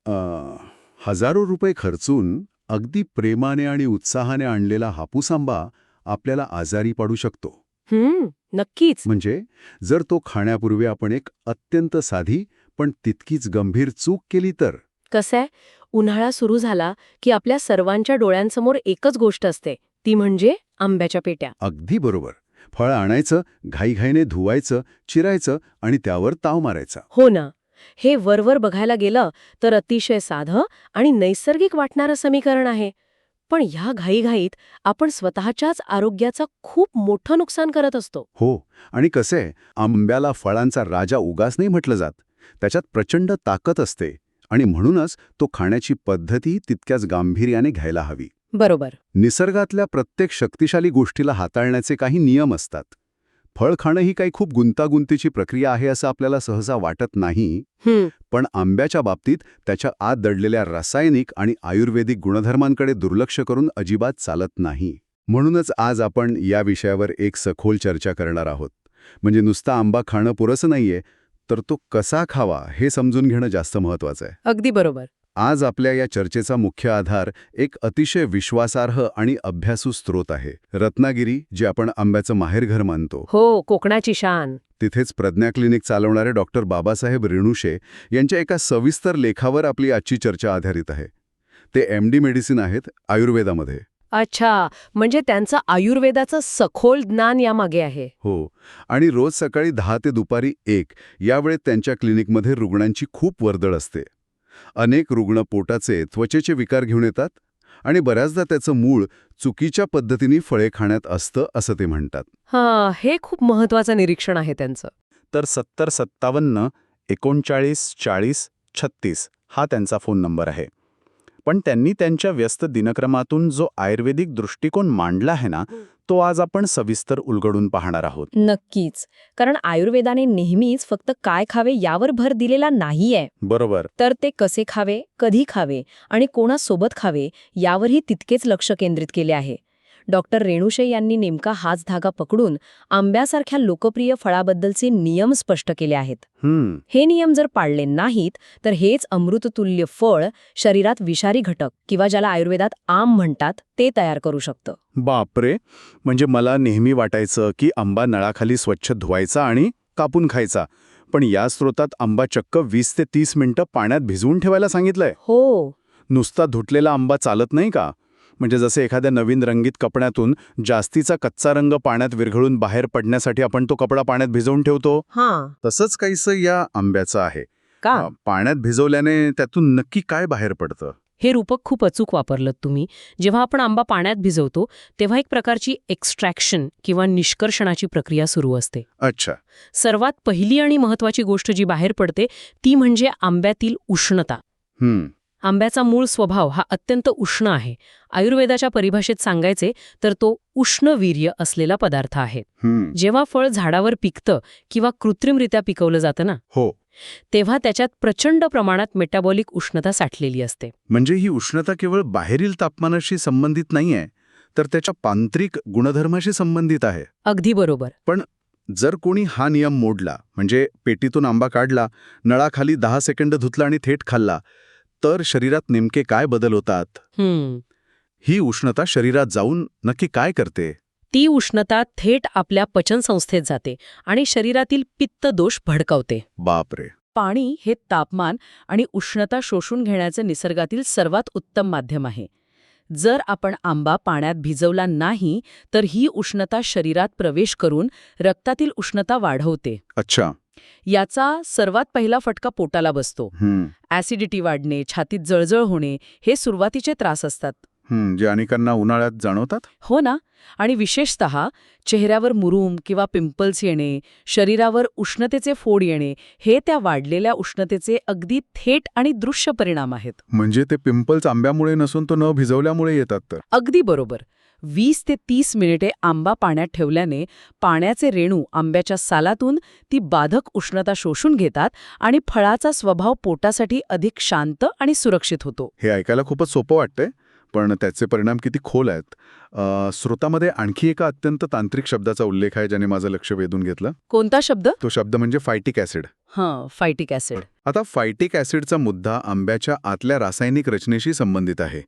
हजारो रुपये खर्चून अगदी प्रेमाने आणि उत्साहाने आणलेला हापूस आंबा आपल्याला आजारी पाडू शकतो. नक्कीच. म्हणजे जर तो खाण्यापूर्वी आपण एक अत्यंत साधी पण तितकीच गंभीर चूक केली तर. कसंय, उन्हाळा सुरू झाला की आपल्या सर्वांच्या डोळ्यांसमोर एकच गोष्ट असते, ती म्हणजे आंब्याच्या पेट्या. अगदी बरोबर. फळ आणायचं, घाईघाईने धुवायचं, चिरायचं आणि त्यावर ताव मारायचा. हो ना. हे वरवर बघायला गेलं तर अतिशय साधं आणि नैसर्गिक वाटणारं समीकरण आहे. पण ह्या घाईघाईत आपण स्वतःच्याच आरोग्याचं खूप मोठं नुकसान करत असतो. हो, आणि कसंय, आंब्याला फळांचा राजा उगाच नाही म्हटलं जात. त्याच्यात प्रचंड ताकद असते आणि म्हणूनच तो खाण्याची पद्धती तितक्याच गांभीर्याने घ्यायला हवी. बरोबर. निसर्गातल्या प्रत्येक शक्तिशाली गोष्टीला हाताळण्याचे काही नियम असतात. फळ खाणं ही काही खूप गुंतागुंतीची प्रक्रिया आहे असं आपल्याला सहसा वाटत नाही. पण आंब्याच्या बाबतीत त्याच्या आत दडलेल्या रासायनिक आणि आयुर्वेदिक गुणधर्मांकडे दुर्लक्ष करून अजिबात चालत नाही. म्हणूनच आज आपण या विषयावर एक सखोल चर्चा करणार आहोत. म्हणजे नुसता आंबा खाणं पुरेसं नाहीये, तर तो कसा खावा हे समजून घेणं जास्त महत्वाचं आहे. अगदी बरोबर. आज आपल्या या चर्चेचा मुख्य आधार एक अतिशय विश्वासार्ह आणि अभ्यासू स्रोत आहे. रत्नागिरी, जे आपण आंब्याचं माहेरघर मानतो. हो, कोकणाची शान. तिथेच प्रज्ञा क्लिनिक चालवणारे डॉक्टर बाबासाहेब रेणुशे यांच्या एका सविस्तर लेखावर आपली आजची चर्चा आधारित आहे. ते MD मेडिसिन आहेत आयुर्वेदामध्ये. अच्छा, म्हणजे त्यांचं आयुर्वेदाचं सखोल ज्ञान यामागे आहे. हो, आणि रोज सकाळी 10 ते दुपारी 1 या वेळेत त्यांच्या क्लिनिकमध्ये रुग्णांची खूप वर्दळ असते. अनेक रुग्ण पोटाचे, त्वचेचे विकार घेऊन येतात आणि बऱ्याचदा त्याचं मूळ चुकीच्या पद्धतीने फळे खाण्यात असतं असं ते म्हणतात. हे खूप महत्वाचं निरीक्षण आहे त्यांचं. तर 7057 39 40 36 हा त्यांचा फोन नंबर आहे. पण त्यांनी त्यांच्या व्यस्त दिनक्रमातून जो आयुर्वेदिक दृष्टिकोन मांडला आहे ना, तो आज आपण सविस्तर उलगडून पाहणार आहोत. नक्कीच. कारण आयुर्वेदाने नेहमीच फक्त काय खावे यावर भर दिलेला नाहीये. बरोबर. तर ते कसे खावे, कधी खावे आणि कोणासोबत खावे यावरही तितकेच लक्ष केंद्रित केले आहे. डॉक्टर रेणुशे यांनी नेमका हाच धागा पकडून आंब्यासारख्या लोकप्रिय फळाबद्दलचे नियम स्पष्ट केले आहेत. हे नियम जर पाळले नाहीत तर हेच अमृततुल्य फळ शरीरात विषारी घटक किंवा ज्याला आयुर्वेदात आम म्हणतात ते तयार करू शकतं. बापरे, म्हणजे मला नेहमी वाटायचं की आंबा नळाखाली स्वच्छ धुवायचा आणि कापून खायचा. पण या स्रोतात आंबा चक्क 20 ते 30 मिनिटं पाण्यात भिजवून ठेवायला सांगितलंय. हो. नुसता धुतलेला आंबा चालत नाही का? म्हणजे जसे एखाद्या नवीन रंगीत कपड्यातून जास्तीचा कच्चा रंग पाण्यात विरघळून बाहेर पडण्यासाठी आपण तो कपडा पाण्यात भिजवून ठेवतो, तसंच काहीसं या आंब्याचं आहे. का? पाण्यात भिजवल्याने त्यातून नक्की काय बाहेर पडतं? हे रूपक खूप अचूक वापरलं तुम्ही. जेव्हा आपण आंबा पाण्यात भिजवतो तेव्हा एक प्रकारची एक्स्ट्रॅक्शन किंवा निष्कर्षणाची प्रक्रिया सुरू असते. अच्छा. सर्वात पहिली आणि महत्वाची गोष्ट जी बाहेर पडते ती म्हणजे आंब्यातील उष्णता. आंब्याचा मूळ स्वभाव हा अत्यंत उष्ण आहे. आयुर्वेदाच्या परिभाषेत सांगायचे तर तो उष्णवीर्य असलेला पदार्थ आहे. जेव्हा फळ झाडावर पिकतं किंवा कृत्रिमरित्या पिकवलं जातं ना, हो, तेव्हा त्याच्यात प्रचंड प्रमाणात मेटाबॉलिक उष्णता साठलेली असते. म्हणजे ही उष्णता केवळ बाहेरील तापमानाशी संबंधित नाहीये, तर त्याच्या तांत्रिक गुणधर्माशी संबंधित आहे. अगदी बरोबर. पण जर कोणी हा नियम मोडला, म्हणजे पेटीतून आंबा काढला, नळाखाली 10 सेकंद धुतला आणि थेट खाल्ला, तर शरीरात नेमके काय बदल होतात? ही उष्णता शरीरात जाऊन नक्की काय करते? ती उष्णता थेट आपल्या पचनसंस्थेत जाते आणि शरीरातील पित्त दोष भडकावते. बापरे. पाणी हे तापमान आणि उष्णता शोषून घेण्याचं निसर्गातील सर्वात उत्तम माध्यम आहे. जर आपण आंबा पाण्यात भिजवला नाही तर ही उष्णता शरीरात प्रवेश करून रक्तातील उष्णता वाढवते. अच्छा. याचा सर्वात पहिला फटका पोटाला बसतो. ॲसिडिटी वाढणे, छातीत जळजळ होणे हे सुरुवातीचे त्रास असतात. जे अनेकांना उन्हाळ्यात जाणवतात. हो ना. आणि विशेषतः चेहऱ्यावर मुरूम किंवा पिंपल्स येणे, शरीरावर उष्णतेचे फोड येणे हे त्या वाढलेल्या उष्णतेचे अगदी थेट आणि दृश्य परिणाम आहेत. म्हणजे ते पिंपल्स आंब्यामुळे नसून तो न भिजवल्यामुळे येतात तर? अगदी बरोबर. 20 ते 30 मिनिटे आंबा पाण्यात ठेवल्याने पाण्याचे रेणू आंब्याच्या सालातून ती बाधक उष्णता शोषून घेतात आणि फळाचा स्वभाव पोटासाठी अधिक शांत आणि सुरक्षित होतो. हे ऐकायला खूपच सोपं वाटतंय, पण त्याचे परिणाम किती खोल आहेत. स्रोतामध्ये आणखी एका अत्यंत तांत्रिक शब्दाचा उल्लेख आहे ज्याने माझं लक्ष वेधून घेतलं. कोणता शब्द? तो शब्द म्हणजे फायटिक ॲसिड. फायटिक ॲसिड. आता फायटिक ॲसिडचा मुद्दा आंब्याच्या आतल्या रासायनिक रचनेशी संबंधित आहे.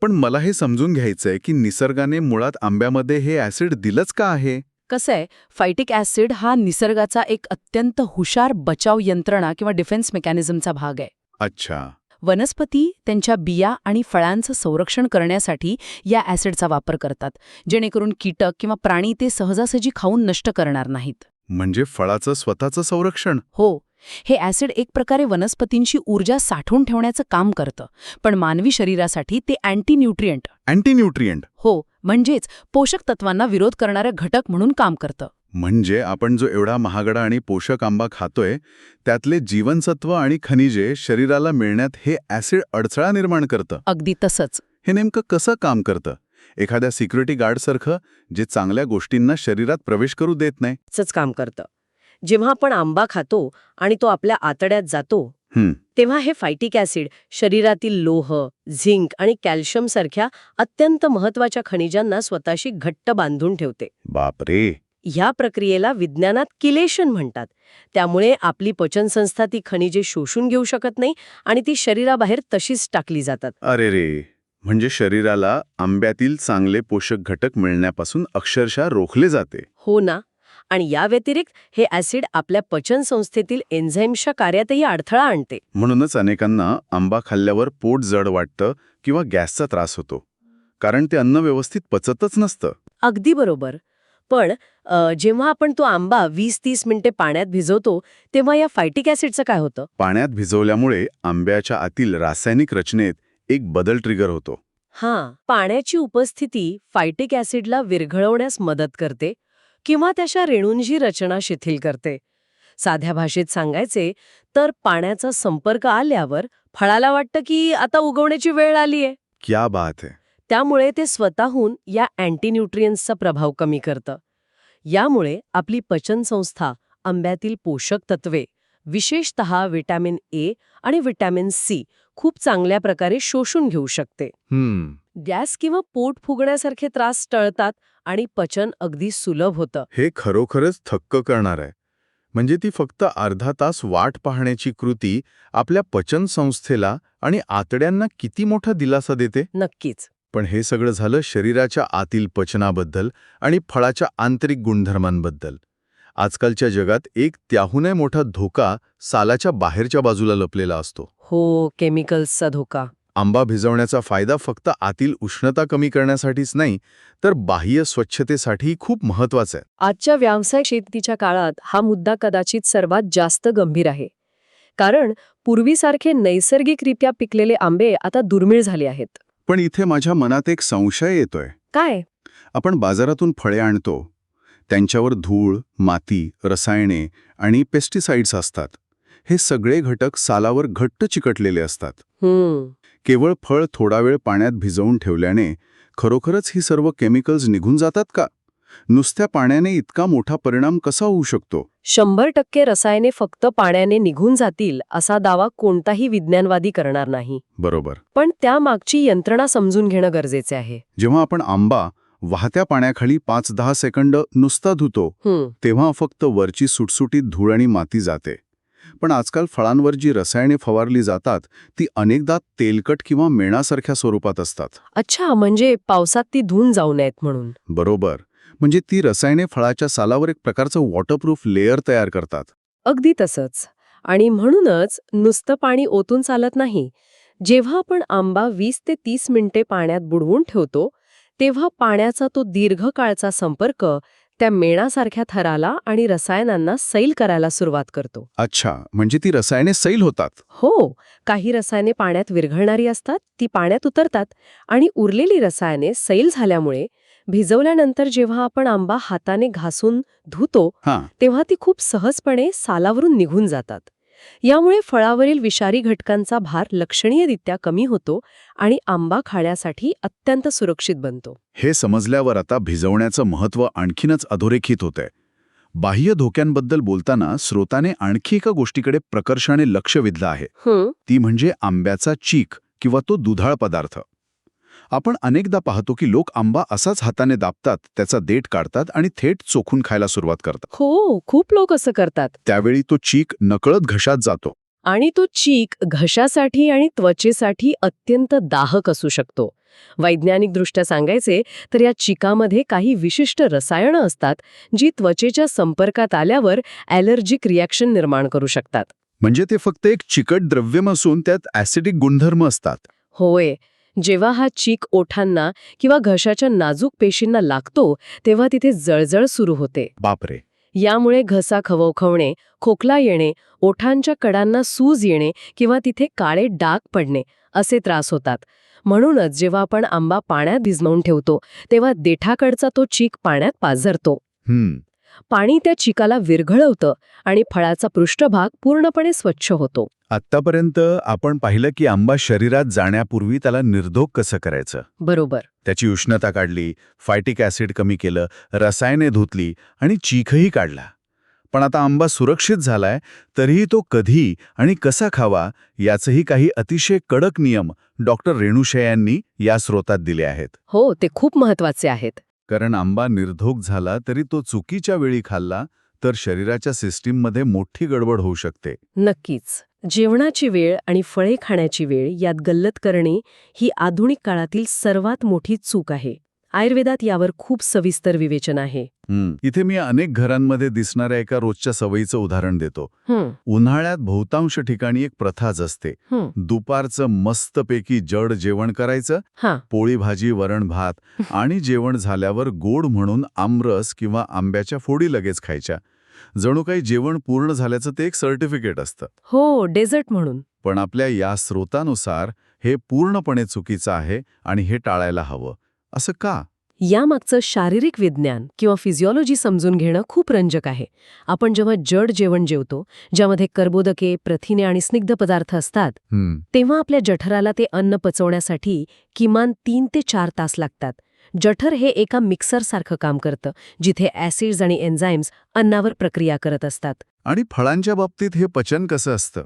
पण मला हे समजून घ्यायचंय की निसर्गाने मुळात आंब्यामध्ये हे ॲसिड दिलंच का आहे? कसं आहे, फायटिक ॲसिड हा निसर्गाचा एक अत्यंत हुशार बचाव यंत्रणा किंवा डिफेन्स मेकॅनिझमचा भाग आहे. अच्छा. वनस्पती त्यांच्या बिया आणि फळांचं संरक्षण करण्यासाठी या ॲसिडचा वापर करतात, जेणेकरून कीटक किंवा प्राणी ते सहजासहजी खाऊन नष्ट करणार नाहीत. म्हणजे फळाचं स्वतःचं संरक्षण? हो, हे ॲसिड एक प्रकारे वनस्पतींची ऊर्जा साठवून ठेवण्याचं काम करतं, पण मानवी शरीरासाठी ते अँटी-न्यूट्रिएंट. अँटी-न्यूट्रिएंट? हो, म्हणजेच पोषक तत्वांना विरोध करणारं घटक म्हणून काम करतं. म्हणजे आपण जो एवढा महागडा आणि पोषक आंबा खातोय त्यातले जीवनसत्व आणि खनिजे शरीराला मिळण्यात हे ॲसिड अडथळा निर्माण करतं. अगदी तसंच. हे नेमकं कसं काम करतं? एखाद्या सिक्युरिटी गार्डसारखं जे चांगल्या गोष्टींना शरीरात प्रवेश करू देत नाही? च काम करतं. जेव्हा आपण आंबा खातो आणि तो आपल्या आतड्यात जातो तेव्हा हे फायटिक ॲसिड शरीरातील लोह, झिंक आणि कॅल्शियम सारख्या अत्यंत महत्वाच्या खनिजांना स्वतःशी घट्ट बांधून ठेवते. बापरे. ह्या प्रक्रियेला विज्ञानात किलेशन म्हणतात. त्यामुळे आपली पचनसंस्था ती खनिजे शोषून घेऊ शकत नाही आणि ती शरीराबाहेर तशीच टाकली जातात. अरे रे. म्हणजे शरीराला आंब्यातील चांगले पोषक घटक मिळण्यापासून अक्षरशः रोखले जाते. हो ना. आणि या व्यतिरिक्त हे ॲसिड आपल्या पचनसंस्थेतील एन्झाईम्सच्या कार्यातही अडथळा आणते. म्हणूनच अनेकांना आंबा खाल्ल्यावर पोट जड वाटतं किंवा गॅसचा त्रास होतो, कारण ते अन्न व्यवस्थित पचतच नसतं. अगदी बरोबर. पण जेव्हा आपण तो आंबा 20-30 मिनिटे पाण्यात भिजवतो तेव्हा या फायटिक ॲसिडचं काय होतं? पाण्यात भिजवल्यामुळे आंब्याच्या आतील रासायनिक रचनेत एक बदल ट्रिगर होतो. पाण्याची उपस्थिती फायटिक ॲसिडला विरघळवण्यास मदत करते किंवा त्याच्या रेणूंची रचना शिथिल करते. साध्या भाषेत सांगायचे तर पाण्याचा संपर्क आल्यावर फळाला वाटतं की आता उगवण्याची वेळ आलीये. क्या बात है. त्यामुळे ते स्वतःहून या अँटीन्यूट्रियन्सचा प्रभाव कमी करतं. यामुळे आपली पचनसंस्था आंब्यातील पोषक तत्वे, विशेषतः व्हिटॅमिन ए आणि व्हिटॅमिन सी खूप चांगल्या प्रकारे शोषून घेऊ शकते. गॅस किंवा पोट फुगण्यासारखे त्रास टळतात आणि पचन अगदी सुलभ होतं. हे खरोखरच थक्क करणार आहे. म्हणजे ती फक्त अर्धा तास वाट पाहण्याची कृती आपल्या पचन संस्थेला आणि आतड्यांना किती मोठा दिलासा देते. नक्कीच. पण हे सगळं झालं शरीराच्या आतील पचनाबद्दल आणि फळाच्या आंतरिक गुणधर्मांबद्दल. आजकालच्या जगात एक त्याहूनही मोठा धोका सालाच्या बाहेरच्या बाजूला लपलेला असतो. हो, केमिकल्सचा धोका. आंबा भिजवण्याचा फायदा फक्त आतील उष्णता कमी करण्यासाठीच नाही, तर बाह्य स्वच्छतेसाठी खूप महत्वाचा आहे. आजच्या व्यावसायिक शेतीच्या काळात हा मुद्दा कदाचित सर्वात जास्त गंभीर आहे. कारण पूर्वीसारखे नैसर्गिकरित्या पिकलेले आंबे आता दुर्मिळ झाले आहेत. पण इथे माझ्या मनात एक संशय येतोय. काय? आपण बाजारातून फळे आणतो, त्यांच्यावर धूळ, माती, रसायने आणि पेस्टिसाइड्स असतात. हे सगळे घटक सालावर घट्ट चिकटलेले असतात. केवळ फळ थोडा वेळ पाण्यात भिजवून ठेवल्याने खरोखरच ही सर्व केमिकल्स निघून जातात का? नुसत्या पाण्याने इतका मोठा परिणाम कसा होऊ शकतो? 100% रसायने फक्त पाण्याने निघून जातील असा दावा कोणताही विज्ञानवादी करणार नाही. बरोबर. पण त्यामागची यंत्रणा समजून घेणं गरजेचे आहे. जेव्हा आपण आंबा वाहत्या पाण्याखाली 5-10 सेकंद नुसता धुतो, तेव्हा फक्त वरची सुटसुटीत धूळ आणि माती जाते. पण आजकाल फळांवर जी रसायने फवारली जातात ती अनेकदा तेलकट किंवा मेणासारख्या स्वरूपात असतात. अच्छा, म्हणजे पावसात ती धुवून जाऊ नयेत म्हणून. बरोबर. म्हणजे ती रसायने फळाच्या सालावर एक प्रकारचं वॉटरप्रूफ लेयर तयार करतात. अगदी तसंच. आणि म्हणूनच नुसतं पाणी ओतून चालत नाही. जेव्हा आपण आंबा 20 ते 30 मिनिटे पाण्यात बुडवून ठेवतो तेव्हा पाण्याचा तो दीर्घकाळचा संपर्क त्या मेणासारख्या थराला आणि रसायनांना सैल करायला सुरुवात करतो. अच्छा, म्हणजे ती रसायने सैल होतात. हो, काही रसायने पाण्यात विरघळणारी असतात, ती पाण्यात उतरतात आणि उरलेली रसायने सैल झाल्यामुळे भिजवल्यानंतर जेव्हा आपण आंबा हाताने घासून धुतो तेव्हा ती खूप सहजपणे सालावरून निघून जातात. यामुळे फळावरील विषारी घटकांचा भार लक्षणीयरित्या कमी होतो आणि आंबा खाण्यासाठी अत्यंत सुरक्षित बनतो. हे समजल्यावर आता भिजवण्याचं महत्त्व आणखीनच अधोरेखित होतंय. बाह्य धोक्यांबद्दल बोलताना स्रोताने आणखी एका गोष्टीकडे प्रकर्षाने लक्ष वेधलं आहे. ती म्हणजे आंब्याचा चीक किंवा तो दुधाळ पदार्थ. आपण अनेकदा पाहतो की लोक आंबा असाच हाताने दाबतात, त्याचा देठ काढतात आणि थेट चोखून खायला सुरुवात करतात. हो, खूप लोक असं करतात. त्यावेळी तो चीक नकळत घशात जातो. आणि तो चीक घशासाठी आणि त्वचेसाठी अत्यंत दाहक असू शकतो. वैज्ञानिकदृष्ट्या सांगायचे तर या चिकामध्ये काही विशिष्ट रसायनं असतात जी त्वचेच्या संपर्कात आल्यावर ॲलर्जिक रिॲक्शन निर्माण करू शकतात. म्हणजे ते फक्त एक चिकट द्रव्य असून त्यात ॲसिडिक गुणधर्म असतात. होय, जेव्हा हा चीक ओठांना किंवा घशाच्या नाजूक पेशींना लागतो तेव्हा तिथे जळजळ सुरू होते. बापरे. यामुळे घसा खवखवणे, खोकला येणे, ओठांच्या कडांना सूज येणे किंवा तिथे काळे डाग पडणे असे त्रास होतात. म्हणूनच जेव्हा आपण आंबा पाण्यात भिजवून ठेवतो तेव्हा देठाकडचा तो चीक पाण्यात पाझरतो. पाणी त्या चिकाला विरघळवतं आणि फळाचा पृष्ठभाग पूर्णपणे स्वच्छ होतो. आत्तापर्यंत आपण पाहिलं की आंबा शरीरात जाण्यापूर्वी त्याला निर्धोक कसं करायचं. बरोबर. त्याची उष्णता काढली, फायटिक ॲसिड कमी केलं, रसायने धुतली आणि चीकही काढला. पण आता आंबा सुरक्षित झालाय, तरीही तो कधी आणि कसा खावा याचेही काही अतिशय कडक नियम डॉक्टर रेणुशे यांनी या स्रोतात दिले आहेत. हो, ते खूप महत्वाचे आहेत. कारण आंबा निर्धोक झाला तरी तो चुकीच्या वेळी खाल्ला तर शरीराच्या सिस्टीममध्ये मोठी गडबड होऊ शकते. नक्कीच. जेवणाची वेळ आणि फळे खाण्याची वेळ यात गल्लत करणे ही आधुनिक काळातील सर्वात मोठी चूक आहे. आयुर्वेदात यावर खूप सविस्तर विवेचन आहे. इथे मी अनेक घरांमध्ये दिसणाऱ्या एका रोजच्या सवयीचं उदाहरण देतो. उन्हाळ्यात बहुतांश ठिकाणी एक प्रथाच असते. दुपारचं मस्तपैकी जड जेवण करायचं, पोळी भाजी वरण भात आणि जेवण झाल्यावर गोड म्हणून आमरस किंवा आंब्याच्या फोडी लगेच खायच्या. जणू काही जेवण पूर्ण झाल्याचं ते एक सर्टिफिकेट असतं. हो, डेझर्ट म्हणून. पण आपल्या या स्रोतानुसार हे पूर्णपणे चुकीचं आहे आणि हे टाळायला हवं. असं का? यामागचं शारीरिक विज्ञान किंवा फिजिओलॉजी समजून घेणं खूप रंजक आहे. आपण जेव्हा जड जेवण जेवतो, ज्यामध्ये कर्बोदके, प्रथिने आणि स्निग्ध पदार्थ असतात, तेव्हा आपल्या जठराला ते अन्न पचवण्यासाठी किमान 3 ते 4 तास लागतात. जठर हे एका मिक्सरसारखं काम करतं, जिथे ॲसिड्स आणि एन्झाईम्स अन्नावर प्रक्रिया करत असतात. आणि फळांच्या बाबतीत हे पचन कसं असतं?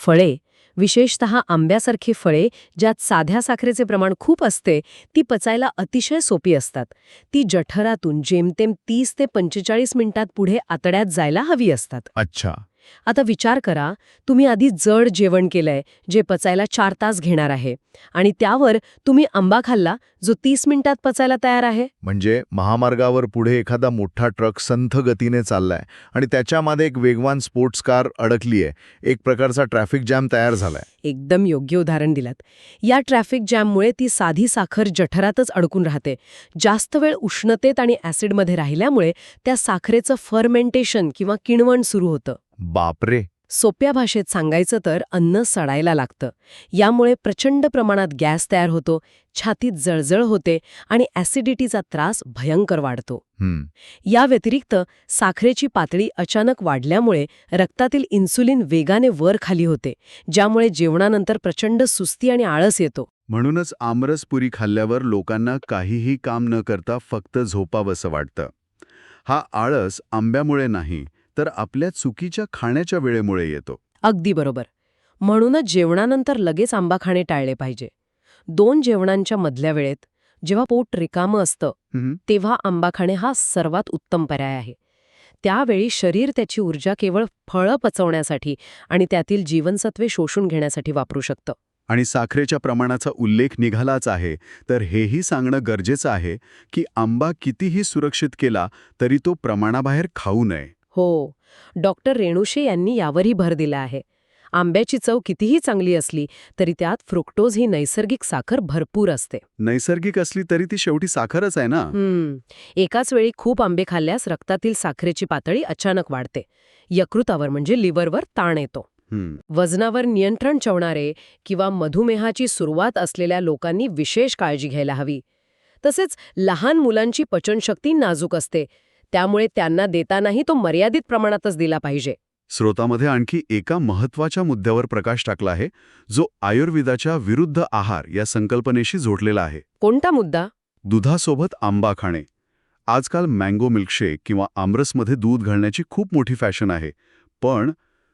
फळे, विशेषतः आंब्यासारखी फळे ज्यात साध्या साखरेचे प्रमाण खूप असते, ती पचायला अतिशय सोपी असतात. ती जठरातून जेमतेम 30 ते 45 मिनिटात पुढे आतड्यात जायला हवी असतात. अच्छा. आता विचार करा, तुम्ही आधी जड जेवण केलंय जे पचायला 4 तास घेणार आहे आणि त्यावर तुम्ही आंबा खाल्ला जो 30 मिनिटात पचायला तयार आहे. म्हणजे महामार्गावर पुढे एखादा मोठा ट्रक संथ गतीने चाललाय आणि त्याच्यामध्ये एक वेगवान स्पोर्ट्स कार अडकलीये. एक प्रकारचा ट्रॅफिक जॅम तयार झालाय. एकदम योग्य उदाहरण दिलात. या ट्रॅफिक जॅममुळे ती साधी साखर जठरातच अडकून राहते. जास्त वेळ उष्णतेत आणि ॲसिडमध्ये राहिल्यामुळे त्या साखरेचं फर्मेंटेशन किंवा किणवण सुरू होतं. बापरे. सोप्या भाषेत सांगायचं तर अन्न सडायला लागतं. यामुळे प्रचंड प्रमाणात गॅस तयार होतो, छातीत जळजळ होते आणि ॲसिडिटीचा त्रास भयंकर वाढतो. या व्यतिरिक्त साखरेची पातळी अचानक वाढल्यामुळे रक्तातील इन्सुलिन वेगाने वर खाली होते, ज्यामुळे जेवणानंतर प्रचंड सुस्ती आणि आळस येतो. म्हणूनच आमरस पुरी खाल्ल्यावर लोकांना काहीही काम न करता फक्त झोपावंसं वाटतं. हा आळस आंब्यामुळे नाही तर आपल्या चुकीच्या खाण्याच्या वेळेमुळे येतो. अगदी बरोबर. म्हणूनच जेवणानंतर लगेच आंबा खाणे टाळले पाहिजे. 2 जेवणांच्या मधल्या वेळेत, जेव्हा पोट रिकामं असतं, तेव्हा आंबा खाणे हा सर्वात उत्तम पर्याय आहे. त्यावेळी शरीर त्याची ऊर्जा केवळ फळं पचवण्यासाठी आणि त्यातील जीवनसत्वे शोषून घेण्यासाठी वापरू शकतं. आणि साखरेच्या प्रमाणाचा उल्लेख निघालाच आहे तर हेही सांगणं गरजेचं आहे की आंबा कितीही सुरक्षित केला तरी तो प्रमाणाबाहेर खाऊ नये. हो, डॉक्टर रेणुशे यांनी यावरही भर दिला आहे. आंब्याची चव कितीही चांगली असली तरी त्यात फ्रुक्टोज ही नैसर्गिक साखर भरपूर असते. नैसर्गिक असली तरी ती शेवटी साखरच आहे ना. एकाच वेळी खूप आंबे खाल्ल्यास रक्तातील साखरेची पातळी अचानक वाढते. यकृतावर म्हणजे लिव्हरवर ताण येतो. वजनावर नियंत्रण ठेवणारे किंवा मधुमेहाची सुरुवात असलेल्या लोकांनी विशेष काळजी घ्यायला हवी. तसेच लहान मुलांची पचनशक्ती नाजूक असते, त्यामुळे त्यांना देतानाही तो मर्यादित प्रमाणातच दिला पाहिजे. स्रोतामध्ये आणखी एका महत्त्वाच्या मुद्द्यावर प्रकाश टाकला आहे जो आयुर्वेदाच्या विरुद्ध आहार या संकल्पनेशी जोडलेला आहे. कोणता मुद्दा? दुधासोबत आंबा खाणे. आजकाल मँगो मिल्कशेक किंवा आमरसमध्ये दूध घालण्याची खूप मोठी फॅशन आहे. पण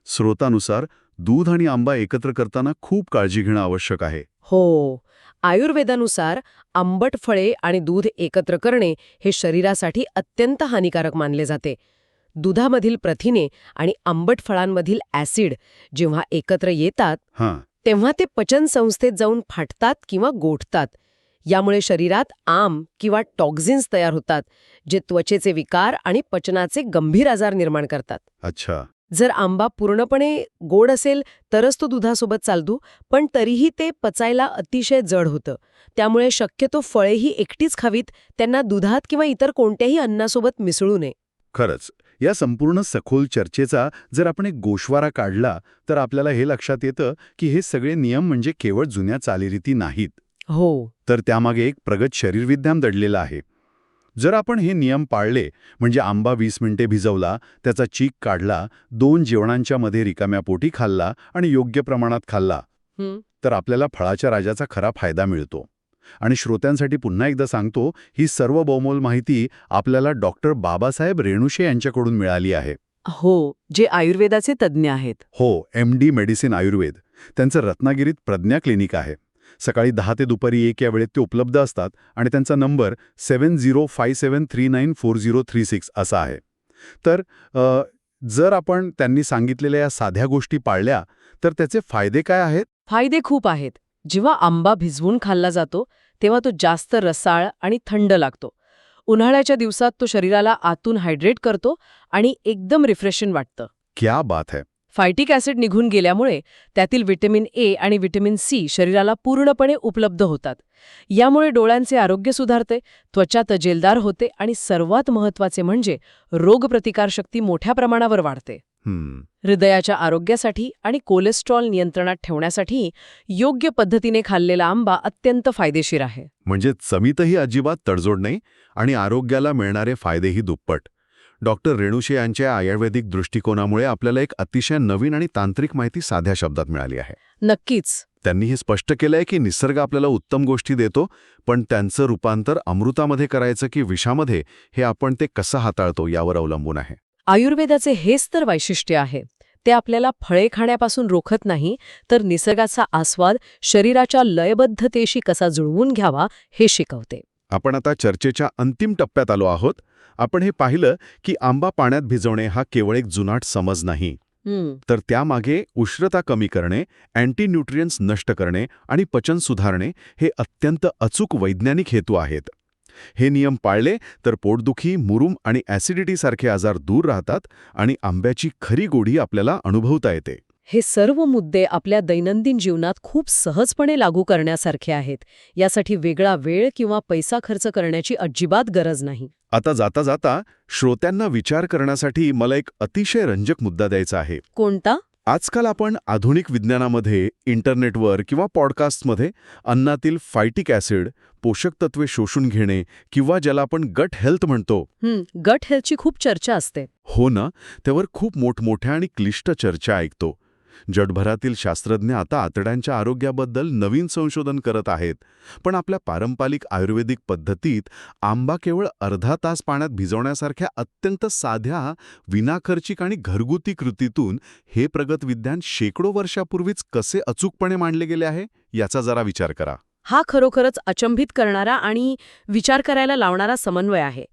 स्रोतानुसार दूध आणि आंबा एकत्र करताना खूप काळजी घेणं आवश्यक आहे. हो. आयुर्वेदानुसार आंबट फळे आणि दूध एकत्र करणे हे शरीरासाठी अत्यंत हानिकारक मानले जाते. दुधामधील प्रथिने आणि आंबट फळांमधील ॲसिड जेव्हा एकत्र येतात हां. तेव्हा ते पचन संस्थेत जाऊन फाटतात किंवा गोठतात. यामुळे शरीरात आम किंवा टॉक्झिन्स तयार होतात, जे त्वचेचे विकार आणि पचनाचे गंभीर आजार निर्माण करतात. अच्छा. जर आंबा पूर्णपणे गोड असेल तरच तो दुधासोबत चालतो, पण तरीही ते पचायला अतिशय जड होतं. त्यामुळे शक्यतो फळेही एकटीच खावीत, त्यांना दुधात किंवा इतर कोणत्याही अन्नासोबत मिसळू नये. खरंच, या संपूर्ण सखोल चर्चेचा जर आपण एक गोषवारा काढला तर आपल्याला हे लक्षात येतं की हे सगळे नियम म्हणजे केवळ जुन्या चालीरीती नाहीत, हो. तर त्यामागे एक प्रगत शरीरविज्ञान दडलेलं आहे. जर आपण हे नियम पाळले, म्हणजे आंबा 20 मिनिटे भिजवला, त्याचा चीक काढला, 2 जेवणांच्या मध्ये रिकाम्या पोटी खाल्ला आणि योग्य प्रमाणात खाल्ला, तर आपल्याला फळाच्या राजाचा खरा फायदा मिळतो. आणि श्रोत्यांसाठी पुन्हा एकदा सांगतो, ही सर्व बहुमोल माहिती आपल्याला डॉक्टर बाबासाहेब रेणुशे यांच्याकडून मिळाली आहे. हो, जे आयुर्वेदाचे तज्ज्ञ आहेत. हो, MD मेडिसिन आयुर्वेद. त्यांचं रत्नागिरीत प्रज्ञा क्लिनिक आहे. सकाळी 10 ते दुपारी 1 या वेळेत ते उपलब्ध असतात आणि त्यांचा नंबर 7057394036 असा आहे. तर जर आपण त्यांनी सांगितलेल्या या साध्या गोष्टी पाळल्या तर त्याचे फायदे काय आहेत? फायदे खूप आहेत. जेव्हा आंबा भिजवून खाल्ला जातो तेव्हा तो जास्त रसाळ आणि थंड लागतो. उन्हाळ्याच्या दिवसात तो शरीराला आतून हायड्रेट करतो आणि एकदम रिफ्रेशिंग वाटतं. क्या बात है. फायटिक ॲसिड निघून गेल्यामुळे त्यातील व्हिटॅमिन ए आणि व्हिटॅमिन सी शरीराला पूर्णपणे उपलब्ध होतात. यामुळे डोळ्यांचे आरोग्य सुधारते, त्वचा तजेलदार होते आणि सर्वात महत्त्वाचे म्हणजे रोगप्रतिकारशक्ती मोठ्या प्रमाणावर वाढते. हृदयाच्या आरोग्यासाठी आणि कोलेस्ट्रॉल नियंत्रणात ठेवण्यासाठी योग्य पद्धतीने खाल्लेला आंबा अत्यंत फायदेशीर आहे. म्हणजे चवीतही अजिबात तडजोड नाही आणि आरोग्याला मिळणारे फायदेही दुप्पट. डॉक्टर रेणुशे यांच्या आयुर्वेदिक दृष्टिकोनामुळे आपल्याला एक अतिशय नवीन आणि तांत्रिक माहिती साध्या शब्दात मिळाली आहे. नक्कीच. त्यांनी हे स्पष्ट केलंय की निसर्ग आपल्याला उत्तम गोष्टी देतो, पण त्यांचं रूपांतर अमृतामध्ये करायचं की विषामध्ये हे आपण ते कसं हाताळतो यावर अवलंबून आहे. आयुर्वेदाचे हेच तर वैशिष्ट्य आहे. ते आपल्याला फळे खाण्यापासून रोखत नाही, तर निसर्गाचा आस्वाद शरीराच्या लयबद्धतेशी कसा जुळवून घ्यावा हे शिकवते. आपण आता चर्चेच्या अंतिम टप्प्यात आलो आहोत. आपण हे पाहिलं की आंबा पाण्यात भिजवणे हा केवळ एक जुनाट समज नाही, तर त्यामागे उष्णता कमी करणे, अँटी न्यूट्रियंट्स नष्ट करणे आणि पचन सुधारणे हे अत्यंत अचूक वैज्ञानिक हेतू आहेत. हे नियम पाळले तर पोटदुखी, मुरूम आणि ॲसिडिटीसारखे आजार दूर राहतात आणि आंब्याची खरी गोडी आपल्याला अनुभवता येते. हे सर्व मुद्दे आपल्या दैनंदिन जीवनात खूप सहजपणे लागू करण्यासारखे आहेत. यासाठी वेगळा वेळ किंवा पैसा खर्च करण्याची अजिबात गरज नाही. आता जाता जाता श्रोत्यांना विचार करण्यासाठी मला एक अतिशय रंजक मुद्दा द्यायचा आहे. कोणता? आजकाल आपण आधुनिक विज्ञानामध्ये, इंटरनेटवर किंवा पॉडकास्टमध्ये अन्नातील फायटिक ॲसिड, पोषक तत्वे शोषून घेणे किंवा ज्याला आपण गट हेल्थ म्हणतो, गट हेल्थची खूप चर्चा असते. हो ना, त्यावर खूप मोठमोठ्या आणि क्लिष्ट चर्चा ऐकतो. जगभरातील शास्त्रज्ञ आता आतड्यांच्या आरोग्याबद्दल नवीन संशोधन करत आहेत. पण आपल्या पारंपरिक आयुर्वेदिक पद्धतीत आंबा केवळ अर्धा तास पाण्यात भिजवण्यासारख्या अत्यंत साध्या, विनाखर्चिक आणि घरगुती कृतीतून हे प्रगत विज्ञान शेकडो वर्षापूर्वीच कसे अचूकपणे मांडले गेले आहे याचा जरा विचार करा. हा खरोखरच अचंबित करणारा आणि विचार करायला लावणारा समन्वय आहे.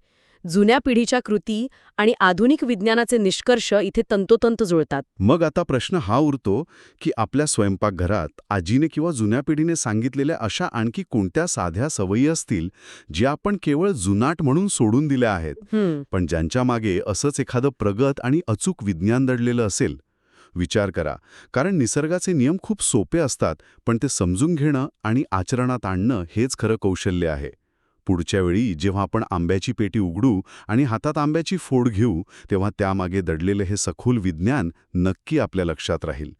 जुन्या पिढीच्या कृती आणि आधुनिक विज्ञानाचे निष्कर्ष इथे तंतोतंत जुळतात. मग आता प्रश्न हा उरतो की आपल्या स्वयंपाकघरात आजीने किंवा जुन्या पिढीने सांगितलेल्या अशा आणखी कोणत्या साध्या सवयी असतील ज्या आपण केवळ जुनाट म्हणून सोडून दिल्या आहेत, पण ज्यांच्या मागे असंच एखादं प्रगत आणि अचूक विज्ञान दडलेलं असेल. विचार करा, कारण निसर्गाचे नियम खूप सोपे असतात, पण ते समजून घेणं आणि आचरणात आणणं हेच खरं कौशल्य आहे. पुढच्या वेळी जेव्हा आपण आंब्याची पेटी उघडू आणि हातात आंब्याची फोड घेऊ, तेव्हा त्यामागे दडलेले हे सखोल विज्ञान नक्की आपल्या लक्षात राहील.